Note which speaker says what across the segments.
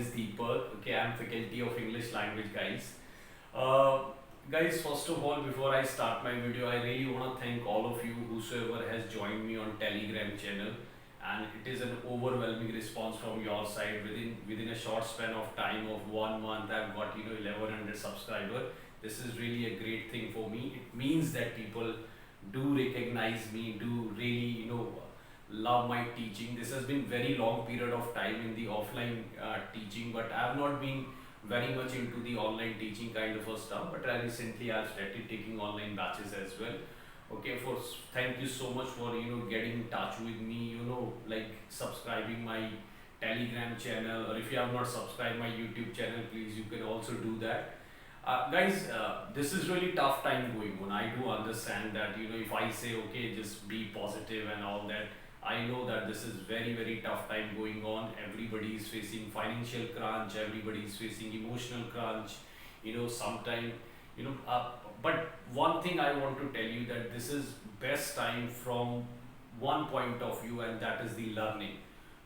Speaker 1: is Deepak. Okay, I'm faculty of English language, guys. Uh, Guys, first of all, before I start my video, I really want to thank all of you whosoever has joined me on Telegram channel, and it is an overwhelming response from your side. Within a short span of time of 1 month, I've got 1100 subscribers. This is really a great thing for me. It means that people do recognize me, do really love my teaching. This has been very long period of time in the offline teaching, but I have not been very much into the online teaching kind of a stuff. But I recently I started taking online batches as well. Okay, thank you so much for getting in touch with me. Like subscribing my Telegram channel, or if you have not subscribed my YouTube channel, please you can also do that. Guys, this is really tough time going on. I do understand that if I say okay, just be positive and all that, I know that this is very tough time going on. Everybody is facing financial crunch. Everybody is facing emotional crunch. Sometime but one thing I want to tell you that this is best time from one point of view, and that is the learning.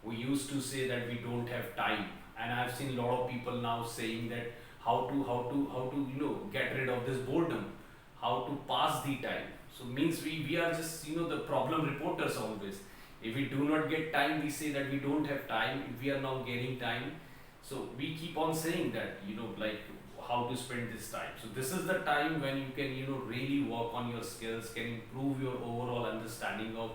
Speaker 1: We used to say that we don't have time, and I've seen a lot of people now saying that how to get rid of this boredom, how to pass the time. So means we are just the problem reporters always. If we do not get time, we say that we don't have time. If we are now getting time, so we keep on saying that like how to spend this time. So this is the time when you can really work on your skills, can improve your overall understanding of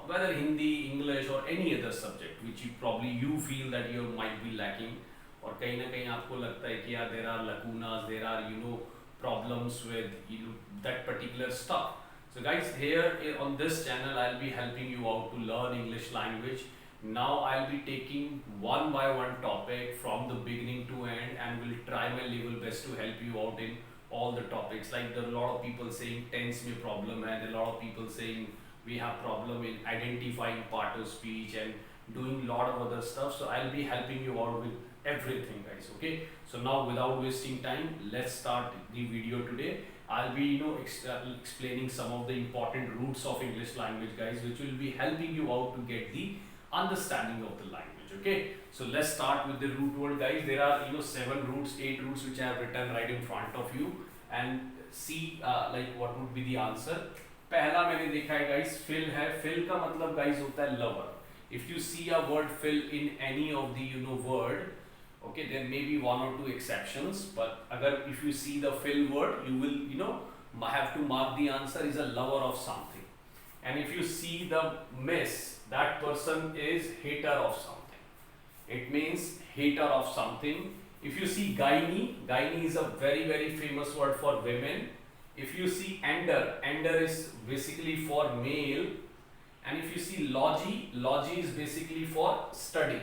Speaker 1: whether Hindi, English or any other subject which you feel that you might be lacking, और कहीं ना कहीं आपको लगता है कि यार there are lacunas, there are problems with that particular stuff. So guys, here on this channel I'll be helping you out to learn English language. Now I'll be taking one by one topic from the beginning to end, and will try my level best to help you out in all the topics. Like there are a lot of people saying tense में problem है, there are a lot of people saying we have problem in identifying part of speech and doing lot of other stuff. So I'll be helping you out with everything, guys. Okay, so now without wasting time, let's start the video today. I'll be explaining some of the important roots of English language, guys, which will be helping you out to get the understanding of the language. Okay, so let's start with the root word, guys. There are 8 roots which I have written right in front of you, and see like what would be the answer. पहला मैंने देखा है guys, fill है. Fill का मतलब guys होता है lover. If you see a word fill in any of the word, okay, there may be one or two exceptions, but if you see the fill word, you will have to mark the answer is a lover of something. And if you see the miss, that person is hater of something. It means hater of something. If you see gynae is a very famous word for women. If you see ender is basically for male. And if you see logy is basically for study.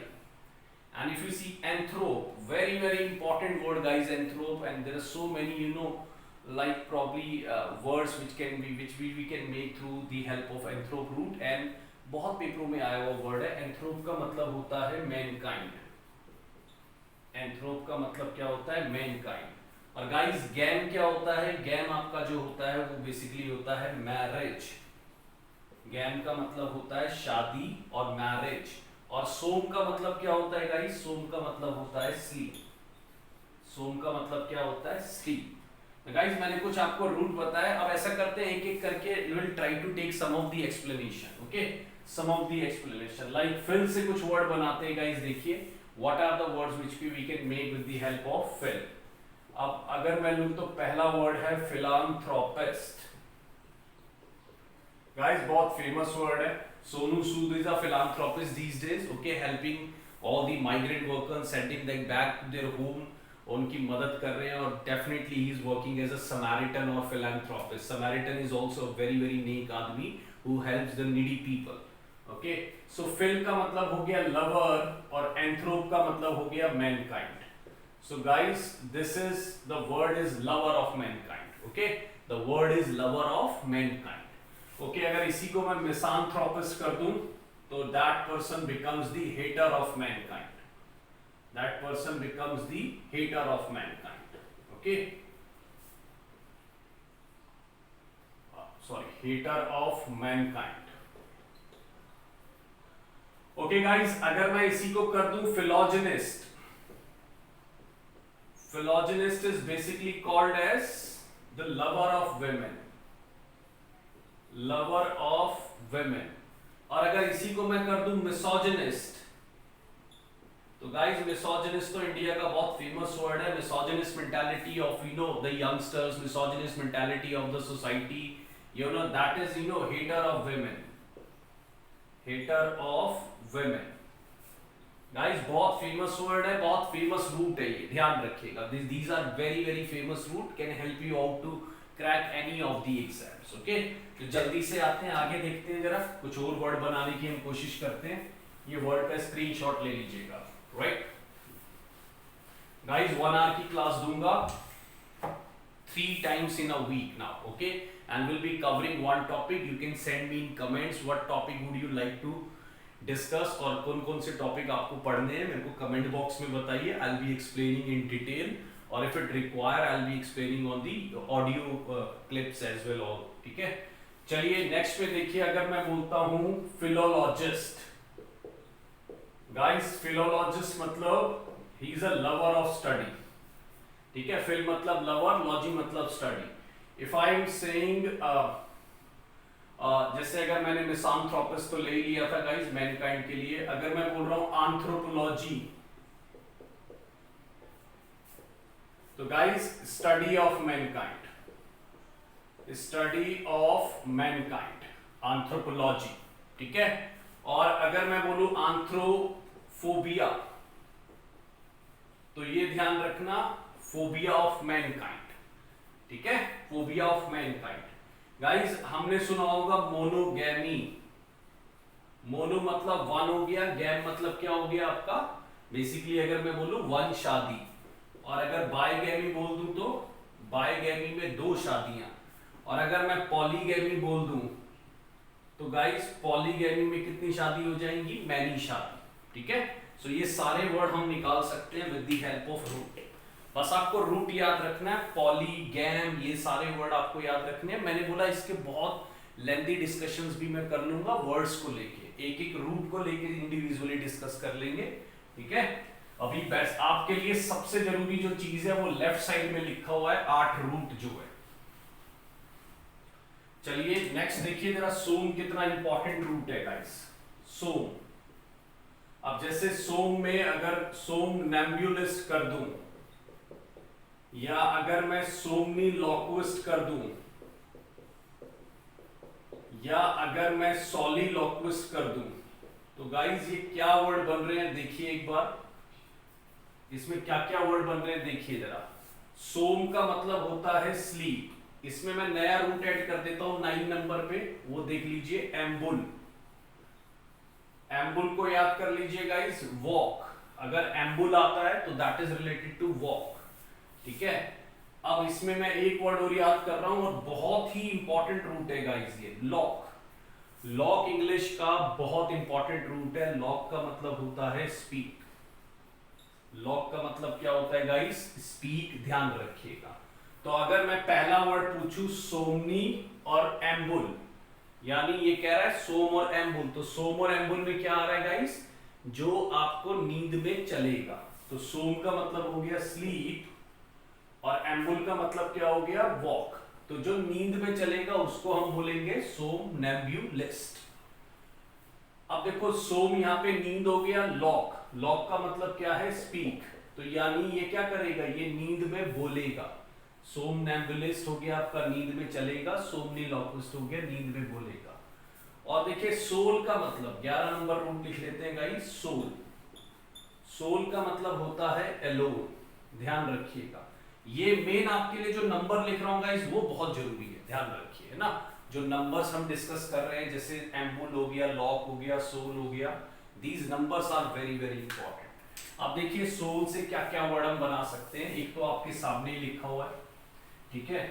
Speaker 1: And if you see anthrope, very important word, guys, anthrope, and there are so many like probably words which we can make through the help of anthrope root. And बहुत पेपरों में आया हुआ word है. एंथ्रोप का मतलब होता है मैनकाइंड. एंथ्रोप का मतलब क्या होता है? मैनकाइंड. और गाइस गैम क्या होता है? गैम आपका जो होता है वो बेसिकली होता है मैरिज. गैम का मतलब होता है शादी और मैरिज. और सोम का मतलब क्या होता है गाइस? सोम का मतलब होता है स्लीप. सोम का मतलब क्या होता है? स्लीप. गाइस मैंने कुछ आपको रूट बताया. अब ऐसा करते हैं एक करके we will try to take some of the explanation. Okay, some of the explanation. Like fill से कुछ वर्ड बनाते हैं गाइस. देखिए what are the words which we can make with the help of fill. अब अगर मैं लूँ तो पहला वर्ड है philanthropist. गाइस बहुत फेमस वर्ड है. Sonu Sood is a philanthropist these days. Okay, helping all the migrant workers, sending them back to their home. उनकी मदद कर रहे हैं. और definitely he is working as a Samaritan or philanthropist. Samaritan is also a very नेक आदमी who helps the needy people. Okay, so fill का मतलब हो गया lover और anthrope का मतलब हो गया mankind. So guys, this is the word is lover of mankind. Okay, the word is lover of mankind. Okay, अगर इसी को मैं misanthropist कर दूं तो that person becomes the hater of mankind. That person becomes the hater of mankind. Okay, hater of mankind. Okay guys, अगर मैं इसी को कर दूं philogynist, Philogynist is basically called as the lover of women, lover of women. और अगर इसी को मैं कर दूं misogynist, तो गाइस मिसोजिनिस्ट तो इंडिया का बहुत फेमस वर्ड है. Misogynist mentality of the youngsters, misogynist mentality of the society, that is hater of women, hater of women. Guys बहुत फेमस वर्ड है, बहुत फेमस रूट है, ये ध्यान रखिएगा. These are very very famous root, can help you out to crack any of the exams. Okay, तो जल्दी से आते हैं आगे, देखते हैं जरा कुछ और वर्ड बनाने की हम कोशिश करते हैं. ये वर्ड का स्क्रीनशॉट ले लीजिएगा. राइट गाइस, 1 आवर की क्लास दूंगा 3 times in a week now, okay, and we'll be covering one topic. You can send me in comments what topic would you like to discuss, और कौन कौन से topic आपको पढ़ने हैं मेरे को कमेंट बॉक्स में बताइए. I'll be explaining in detail, or if it require I'll be explaining on the audio clips as well. all ठीक है. चलिए नेक्स्ट पे देखिए, अगर मैं बोलता हूँ philologist. गाइस फिलोलॉजिस्ट मतलब ही is a lover of study. ठीक है, फिल मतलब लवर, लॉजी मतलब study. If I am saying जैसे अगर मैंने मिसांथ्रोपिस्ट तो ले लिया था गाइस मैनकाइंड के लिए, अगर मैं बोल रहा हूं एंथ्रोपोलॉजी, तो guys study of Mankind, study of Mankind, anthropology. ठीक है. और अगर मैं बोलूं एंथ्रोफोबिया, तो ये ध्यान रखना, फोबिया ऑफ मैनकाइंड. ठीक है, फोबिया ऑफ मैनकाइंड. गाइस हमने सुना होगा मोनोगैमी. मोनो मतलब वन हो गया, गैम मतलब क्या हो गया आपका, बेसिकली अगर मैं बोलूं 1 शादी, और अगर बायगैमी बोल दूं तो बायगैमी में 2 शादियां, और अगर मैं पॉलीगैमी बोल दूं तो गाइस पॉलीगैमी में कितनी शादी हो जाएंगी, मैनी शादी. ठीक है. सो ये सारे वर्ड हम निकाल सकते हैं with the help of root. बस आपको रूट याद रखना है, पॉली, गैम, ये सारे वर्ड आपको याद रखने हैं. मैंने बोला इसके बहुत लेंथी डिस्कशंस भी मैं कर लूंगा वर्ड्स को लेके, एक एक रूट को लेके इंडिविजुअली डिस्कस कर लेंगे. ठीक है. अभी बेस्ट आपके लिए सबसे जरूरी जो चीज है वो लेफ्ट साइड में लिखा हुआ है 8 रूट जो है. चलिए नेक्स्ट देखिए जरा, सोम कितना इंपॉर्टेंट रूट है गाइस. सोम, अब जैसे सोम में अगर सोम नेम्ब्यूलिस्ट कर दूं, या अगर मैं सोमनी लॉक्विस्ट कर दूं, या अगर मैं सॉली लॉक्विस्ट कर दूं, तो गाइस ये क्या वर्ड बन रहे हैं देखिए एक बार, इसमें क्या क्या वर्ड बन रहे हैं देखिए जरा. सोम का मतलब होता है स्लीप. इसमें मैं नया रूट ऐड कर देता हूं 9 नंबर पे, वो देख लीजिए, एम्बुल. एम्बुल को याद कर लीजिए गाइस, वॉक. अगर एम्बुल आता है तो that is related to walk. ठीक है. अब इसमें मैं एक वर्ड और याद कर रहा हूं, और बहुत ही इंपॉर्टेंट रूट है गाइस ये, लॉक. लॉक इंग्लिश का बहुत इंपॉर्टेंट रूट है. लॉक का मतलब होता है स्पीक. लॉक का मतलब क्या होता है गाइस, स्पीक. ध्यान रखिएगा. तो अगर मैं पहला वर्ड पूछूं सोमनी और एम्बुल, यानी ये कह रहा है सोम और एम्बुल, तो सोम और एम्बुल में क्या आ रहा है गाइस, जो आपको नींद में चलेगा. तो सोम का मतलब हो गया स्लीप, और एम्बुल का मतलब क्या हो गया, वॉक. तो जो नींद में चलेगा उसको हम बोलेंगे सोमनेम्ब्यूलिस्ट. अब देखो सोम यहां पे नींद हो गया, लॉक, लॉक का मतलब क्या है, स्पीक. तो यानी ये क्या करेगा, ये नींद में बोलेगा. सोमनेम्बुलिस्ट हो गया आपका नींद में चलेगा, सोमनीलॉक्विस्ट हो गया नींद में बोलेगा. और देखिए सोल का मतलब 11 नंबर रूट लिख लेते हैं गाइस, सोल. सोल का मतलब होता है एलोन. ध्यान रखिएगा, ये मेन आपके लिए जो नंबर लिख रहा हूं गाइस वो बहुत जरूरी है, ध्यान रखिए ना. जो नंबर्स हम डिस्कस कर रहे हैं, जैसे एम्बुल हो गया, लॉक हो गया, सोल हो गया, these numbers are very very important. अब देखिए सोल से क्या क्या वर्ड हम बना सकते हैं, एक तो आपके सामने ही लिखा हुआ है. ठीक है,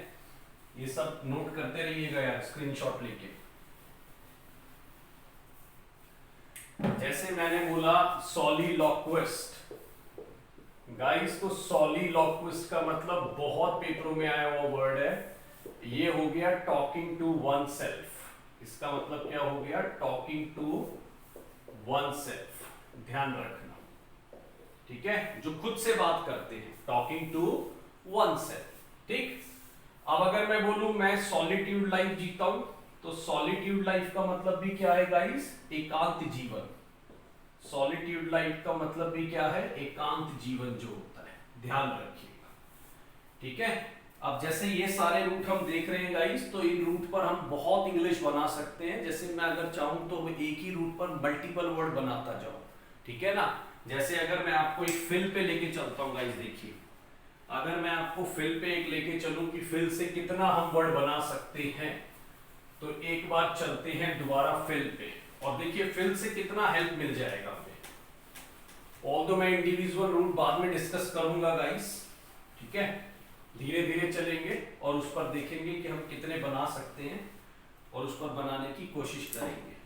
Speaker 1: ये सब नोट करते रहिएगा यार, स्क्रीनशॉट लेके. जैसे मैंने बोला सॉलीलॉक्विस्ट गाइस, तो सॉलीलॉक्विस्ट का मतलब बहुत पेपरों में आया हुआ वर्ड है, ये हो गया टॉकिंग टू वन सेल्फ. इसका मतलब क्या हो गया, टॉकिंग टू वन सेल्फ. ध्यान रखना. ठीक है, जो खुद से बात करते हैं, टॉकिंग टू वन सेल्फ। ठीक, अब अगर मैं बोलूं मैं सॉलिट्यूड लाइफ जीता हूं, तो सॉलिट्यूड लाइफ का मतलब भी क्या है गाइस, एकांत जीवन। सॉलिट्यूड लाइफ का मतलब भी क्या है, एकांत जीवन जो होता है, ध्यान रखिएगा। ठीक है, अब जैसे ये सारे रूट हम देख रहे हैं गाइस, तो इन रूट पर हम बहुत इंग्लिश बना सकते हैं। जैसे मैं अगर चाहूं तो एक ही रूट पर मल्टीपल वर्ड बनाता जाऊं, ठीक है ना। जैसे अगर मैं आपको एक फिल पे लेके चलता हूं गाइस, देखिए अगर मैं आपको फिल पे एक लेके चलूं कि फिल से कितना हम वर्ड बना सकते हैं, तो एक बार चलते हैं दोबारा फिल पे, और देखिए फिल से कितना हेल्प मिल जाएगा हमें। ऑल्दो मैं इंडिविजुअल रूट बाद में डिस्कस करूंगा गाइस, ठीक है, धीरे धीरे चलेंगे और उस पर देखेंगे कि हम कितने बना सकते हैं और उस पर बनाने की कोशिश करेंगे।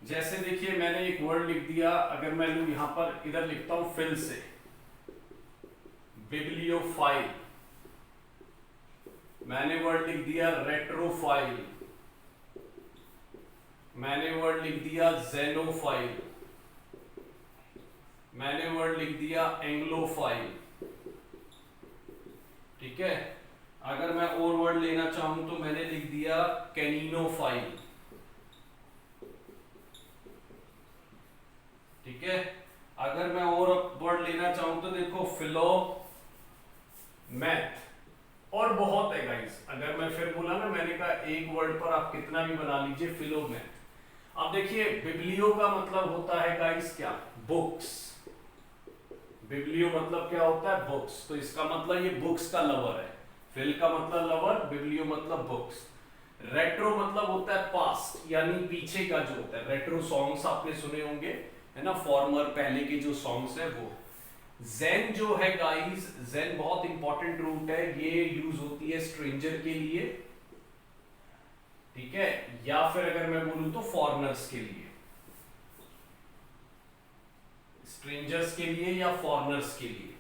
Speaker 1: जैसे देखिए मैंने एक वर्ड लिख दिया, अगर मैं लूं यहां पर, इधर लिखता हूं फिल से बिब्लियोफाइल, मैंने वर्ड लिख दिया रेट्रोफाइल, मैंने वर्ड लिख दिया जेनोफाइल, मैंने वर्ड लिख दिया एंग्लोफाइल। ठीक है, अगर मैं और वर्ड लेना चाहूं तो मैंने लिख दिया कैनिनोफाइल। ठीक है, अगर मैं और वर्ड लेना चाहूं तो देखो फिलो मैथ, और बहुत है गाइस। अगर मैं फिर बोला ना, मैंने कहा एक वर्ड पर आप कितना भी बना लीजिए, फिलो मैथ। अब देखिए बिब्लियो का मतलब होता है गाइस क्या, बुक्स। बिब्लियो मतलब क्या होता है, बुक्स। तो इसका मतलब ये बुक्स का लवर है। फिल का मतलब लवर, बिब्लियो मतलब बुक्स। रेट्रो मतलब होता है पास्ट, यानी पीछे का जो होता है। रेट्रो सॉन्ग्स आपने सुने होंगे, है ना, फॉर्मर पहले के जो सॉन्ग्स है वो। ज़ेन जो है गाइस, ज़ेन बहुत इंपॉर्टेंट रूट है, ये यूज होती है स्ट्रेंजर के लिए, ठीक है, या फिर अगर मैं बोलूं तो फॉरेनर्स के लिए, स्ट्रेंजर्स के लिए या फॉरेनर्स के लिए।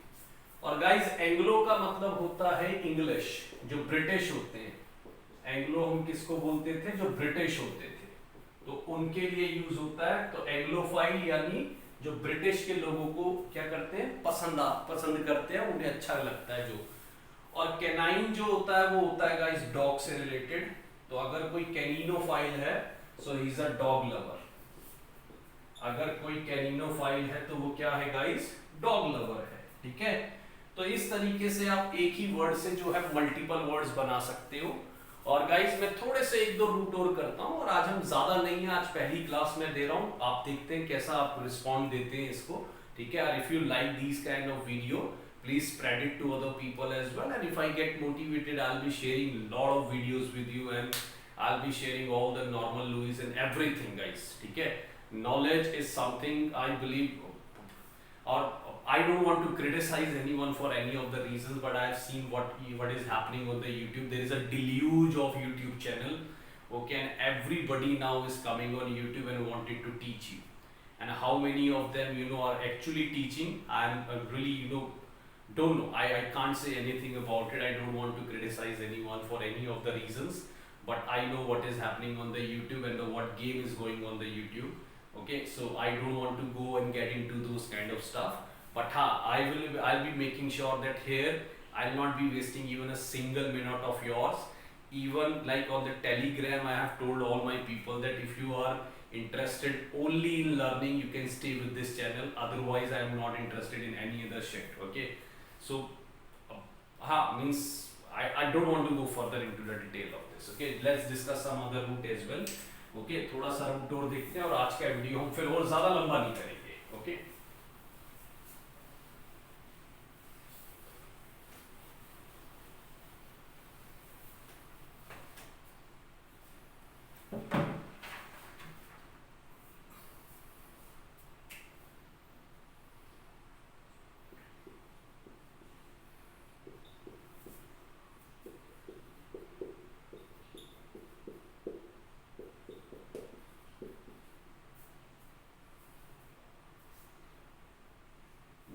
Speaker 1: और गाइस एंग्लो का मतलब होता है इंग्लिश, जो ब्रिटिश होते हैं। एंग्लो हम किसको बोलते थे, जो ब्रिटिश होते थे, तो उनके लिए यूज होता है। तो एंग्लोफाइल यानी जो ब्रिटिश के लोगों को क्या करते हैं, पसंद करते हैं, उन्हें अच्छा लगता है जो। और कैनाइन जो होता है वो होता है गाइस डॉग से रिलेटेड। तो अगर कोई कैनिनोफाइल है, so he is a dog lover. अगर कोई कैनिनोफाइल है तो वो क्या है गाइस, डॉग लवर है। ठीक है, तो इस तरीके से आप एक ही वर्ड से जो है मल्टीपल वर्ड्स बना सकते हो। और गाइस मैं थोड़े से एक दो रूट और करता हूं, और आज हम ज्यादा नहीं है, आज पहली क्लास में दे रहा हूं, आप देखते हैं कैसा आप रिस्पॉन्ड देते हैं इसको। ठीक है, और if you like these kind of video, please spread it to other people as well, and if I get motivated, I'll be sharing lot of videos with you, and I'll be sharing all the normal Louis and everything guys. ठीक है, knowledge is something I believe, or I don't want to criticize anyone for any of the reasons, but I have seen what is happening on the YouTube. There is a deluge of YouTube channel, okay, and everybody now is coming on YouTube and wanted to teach you. And how many of them, you know, are actually teaching? I'm really, you know, don't know. I can't say anything about it. I don't want to criticize anyone for any of the reasons, but I know what is happening on the YouTube and what game is going on the YouTube. Okay, so I don't want to go and get into those kind of stuff. But I'll be making sure that here I'll not be wasting even a single minute of yours. Even like on the Telegram, I have told all my people that if you are interested only in learning, you can stay with this channel. Otherwise, I am not interested in any other shit. Okay, so means I don't want to go further into the detail of this. Okay, let's discuss some other route as well. Okay, थोड़ा सा root और देखते हैं, और आज का video हम फिर और ज्यादा लंबा नहीं करेंगे. Okay.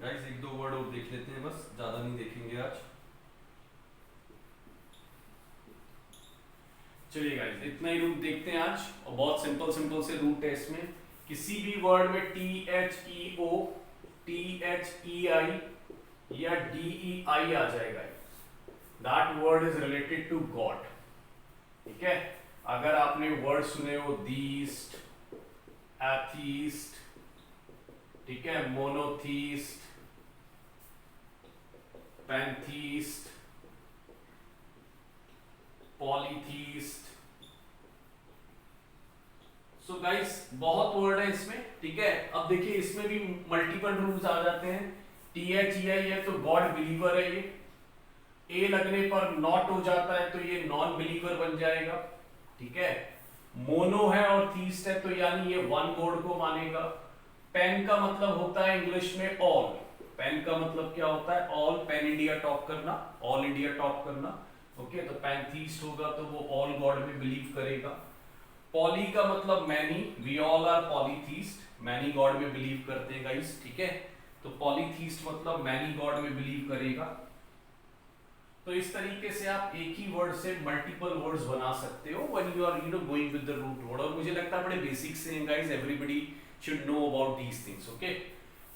Speaker 1: गाइस एक दो वर्ड और देख लेते हैं, बस ज्यादा नहीं देखेंगे आज. चलिए गाइस इतना ही रूट देखते हैं आज, और बहुत सिंपल से रूट है इसमें. किसी भी वर्ड में THEO THEI या DEI आ जाएगा, that word is related to god. ठीक है, अगर आपने वर्ड सुने हो दीस्ट, एथीस्ट, ठीक है, मोनोथीस्ट, पैंथीस्ट, पॉलीथीस्ट, सो गाइस बहुत वर्ड है इसमें। ठीक है, अब देखिए इसमें भी मल्टीपल रूल्स आ जाते हैं। THEI है तो गॉड बिलीवर है, ये ए लगने पर नॉट हो जाता है तो ये नॉन बिलीवर बन जाएगा। ठीक है, मोनो है और थीस्ट है तो यानी ये वन गॉड को मानेगा। पेन का मतलब होता है इंग्लिश में ऑल, पेन का मतलब क्या होता है ऑल, पेन इंडिया टॉप करना, ऑल इंडिया टॉप करना। ओके, तो पैंथीस्ट होगा तो वो ऑल गॉड में बिलीव करेगा। पॉली का मतलब many, we all are polytheist, many god में बिलीव करते हैं गाइस। ठीक है, तो पॉलीथीस्ट मतलब मैनी गॉड में बिलीव करेगा। तो इस तरीके से आप एक ही वर्ड से मल्टीपल वर्ड्स बना सकते हो when you are going with the root word. और मुझे लगता है बड़े बेसिक से हैं guys, everybody should know about these things. Okay,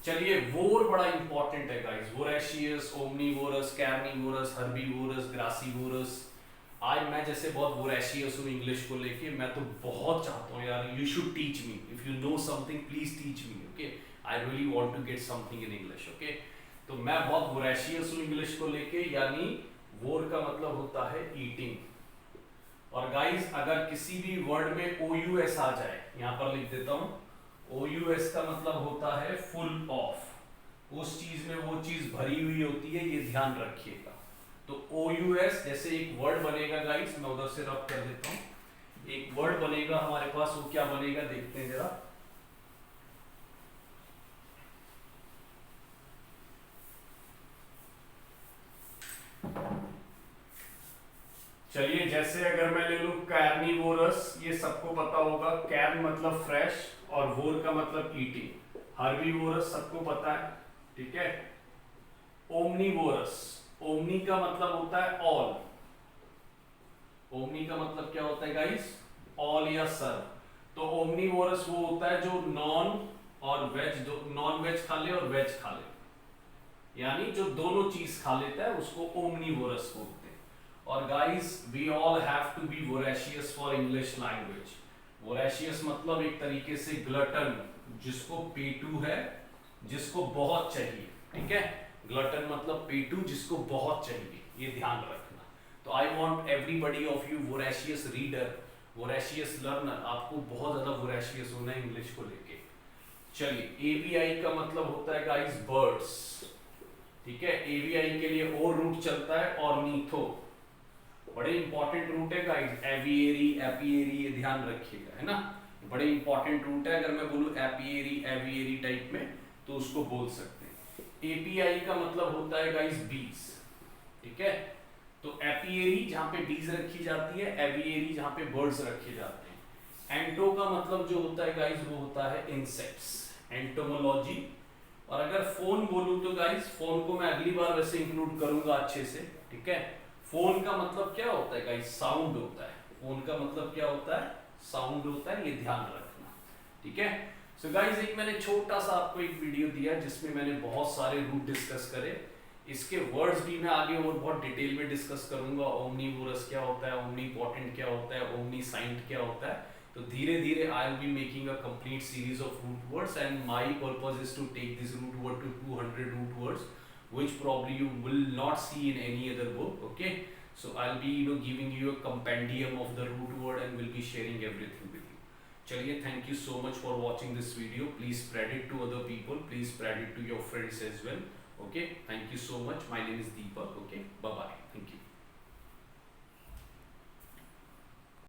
Speaker 1: चलिए वोर बड़ा इंपॉर्टेंट है guys, voracious, omnivorous, carnivorous, herbivorous, grassivorous. आज मैं जैसे बहुत वोरेशियस हूँ इंग्लिश को लेके, मैं तो बहुत चाहता हूँ यार you should teach me, if you know something please teach me. Okay, I really want to get something in English. Okay, तो मैं बहुत वोरेशियस हूँ इंग्लिश को लेके, यानी वोर का मतलब होता है ईटिंग। और गाइस अगर किसी भी वर्ड में OUS आ जाए, यहां पर लिख देता हूं, OUS का मतलब होता है फुल ऑफ, उस चीज में वो चीज भरी हुई होती है, ये ध्यान रखिएगा। तो OUS जैसे एक वर्ड बनेगा गाइस, मैं उधर से रब कर देता हूं, एक वर्ड बनेगा हमारे पास, वो क्या बनेगा देखते हैं जरा। चलिए जैसे अगर मैं ले लूं कार्निवोरस, ये सबको पता होगा, कैर्न मतलब फ्रेश और वोर का मतलब ईटिंग। हर्बीवोरस सबको पता है। ठीक है, ओमनीवोरस, ओमनी का मतलब होता है ऑल, ओमनी का मतलब क्या होता है गाइस, ऑल या सर्व। तो ओमनीवोरस वो होता है जो नॉन और वेज, दो नॉन वेज खा ले और वेज खा ले, यानी जो दोनों चीज खा लेता है उसको ओमनीवोरस बोलते हैं। और guys we all have to be voracious for English language. Voracious मतलब एक तरीके से ग्लटन, जिसको पेटू है, जिसको बहुत चाहिए। ठीक है, ग्लटन मतलब पेटू, जिसको बहुत चाहिए, ये ध्यान रखना। तो I want everybody of you voracious reader, voracious learner, आपको बहुत ज्यादा वोरेशियस होना है इंग्लिश को लेके। चलिए ABI का मतलब होता है गाइस बर्ड्स। ठीक है, ABI के लिए और रूट चलता है ऑर्निथो, बड़े इंपॉर्टेंट रूट है गाइस, एवियरी, एपियरी, ये ध्यान रखिएगा, है ना, बड़े इंपॉर्टेंट रूट है। अगर मैं बोलूं एपियरी, एवियरी टाइप में तो उसको बोल सकते हैं। API का मतलब होता है गाइस बीज। ठीक है, तो एपियरी जहां पे बीज रखी जाती है, एवियरी जहां पे बर्ड्स रखे जाते हैं। एंटो का मतलब जो होता है गाइस वो होता है इंसेक्ट्स, एंटोमोलॉजी। और अगर फोन बोलूं तो गाइस फोन को मैं अगली बार वैसे इंक्लूड करूंगा अच्छे से। ठीक है, फोन का मतलब क्या होता है गाइस, साउंड होता है, फोन का मतलब क्या होता है, साउंड होता है, ये ध्यान रखना। ठीक है, सो गाइस एक मैंने छोटा सा आपको एक वीडियो दिया जिसमें मैंने बहुत सारे रूट डिस्कस करे, इसके वर्ड्स भी मैं आगे और बहुत डिटेल में डिस्कस करूंगा। ओमनीवोरस क्या होता है, ओमनीपोटेंट क्या होता है, ओमनीसाइंट क्या होता है। तो धीरे धीरे I will be making a complete series of root words and my purpose is to take this root word to 200 root words which probably you will not see in any other book. Okay, so I'll be giving you a compendium of the root word and will be sharing everything with you. Chaliye, thank you so much for watching this video. Please spread it to other people, please spread it to your friends as well. Okay, thank you so much. My name is Deepak. Okay, bye bye, thank you.